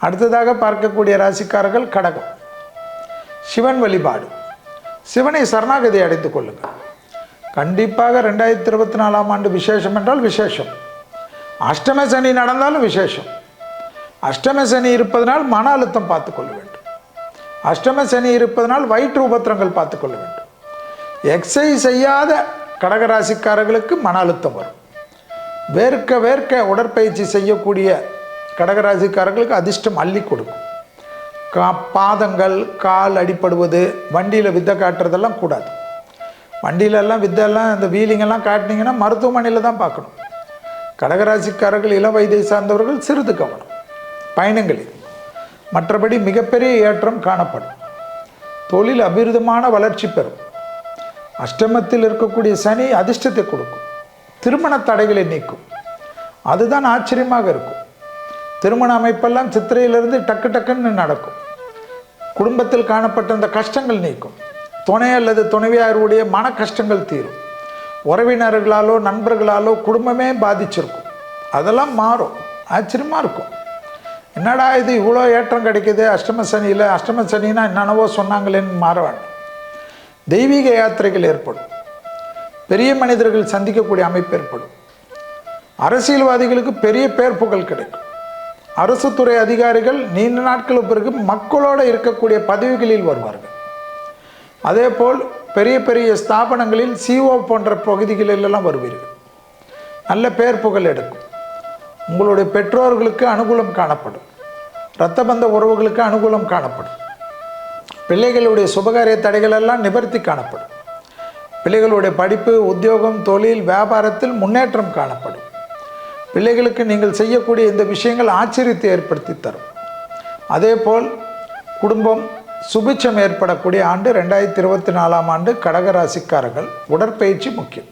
அடுத்ததாக பார்க்கக்கூடிய ராசிக்காரர்கள் கடகம். சிவன் வழிபாடு. சிவனை சரணாகதி அடைந்து கொள்ளுங்கள். கண்டிப்பாக 2024ஆம் ஆண்டு விசேஷம் என்றால் விசேஷம். அஷ்டம சனி நடந்தாலும் விசேஷம். அஷ்டம சனி இருப்பதனால் மன அழுத்தம் பார்த்துக்கொள்ள வேண்டும். அஷ்டம சனி இருப்பதனால் வயிற்று உபத்திரங்கள் பார்த்துக்கொள்ள வேண்டும். எக்ஸசைஸ் செய்யாத கடகராசிக்காரர்களுக்கு மன அழுத்தம் வரும். வேர்க்க வேர்க்க உடற்பயிற்சி செய்யக்கூடிய கடகராசிக்காரர்களுக்கு அதிர்ஷ்டம் அள்ளி கொடுக்கும். பாதங்கள் கால் அடிப்படுவது, வண்டியில் வித்தை காட்டுறதெல்லாம் கூடாது. வண்டியிலெல்லாம் வித்தெல்லாம் இந்த வீலிங்கெல்லாம் காட்டினீங்கன்னா மருத்துவமனையில் தான் பார்க்கணும். கடகராசிக்காரர்கள் இளம் வயதை சார்ந்தவர்கள் சிறிது கவனம் பயணங்களில். மற்றபடி மிகப்பெரிய ஏற்றம் காணப்படும். தொழில் அபிவிருதமான வளர்ச்சி பெறும். அஷ்டமத்தில் இருக்கக்கூடிய சனி அதிர்ஷ்டத்தை கொடுக்கும். திருமண தடைகளை நீக்கும். அதுதான் ஆச்சரியமாக இருக்கும். திருமண அமைப்பெல்லாம் சித்திரையிலிருந்து டக்கு டக்குன்னு நடக்கும். குடும்பத்தில் காணப்பட்ட அந்த கஷ்டங்கள் நீக்கும். துணை அல்லது துணைவியாருடைய மன கஷ்டங்கள் தீரும். உறவினர்களாலோ நண்பர்களாலோ குடும்பமே பாதிச்சிருக்கும். அதெல்லாம் மாறும். ஆச்சரியமாக இருக்கும். என்னடா இது இவ்வளோ ஏற்றம் கிடைக்கிது அஷ்டம சனியில், அஷ்டம சனின்னா என்னென்னவோ சொன்னாங்களேன்னு மாற வேண்டும். தெய்வீக யாத்திரைகள் ஏற்படும். பெரிய மனிதர்கள் சந்திக்கக்கூடிய அமைப்பு ஏற்படும். அரசியல்வாதிகளுக்கு பெரிய பேர் புகழ் கிடைக்கும். அரசு துறை அதிகாரிகள் நீண்ட நாட்களுக்கு பிறகு மக்களோடு இருக்கக்கூடிய பதவிகளில் வருவார்கள். அதே போல் பெரிய பெரிய ஸ்தாபனங்களில் சிஓ போன்ற பகுதிகளிலெல்லாம் வருவீர்கள். நல்ல பேர் புகழ் எடுக்கும். உங்களுடைய பெற்றோர்களுக்கு அனுகூலம் காணப்படும். இரத்த பந்த உறவுகளுக்கு அனுகூலம் காணப்படும். பிள்ளைகளுடைய சுபகாரிய தடைகள் எல்லாம் நிவர்த்தி காணப்படும். பிள்ளைகளுடைய படிப்பு, உத்தியோகம், தொழில், வியாபாரத்தில் முன்னேற்றம் காணப்படும். பிள்ளைகளுக்கு நீங்கள் செய்யக்கூடிய இந்த விஷயங்கள் ஆச்சரியத்தை ஏற்படுத்தி தரும். அதே போல் குடும்பம் சுபிட்சம் ஏற்படக்கூடிய ஆண்டு 2024ஆம் ஆண்டு கடகராசிக்காரர்கள். உடற்பயிற்சி முக்கியம்.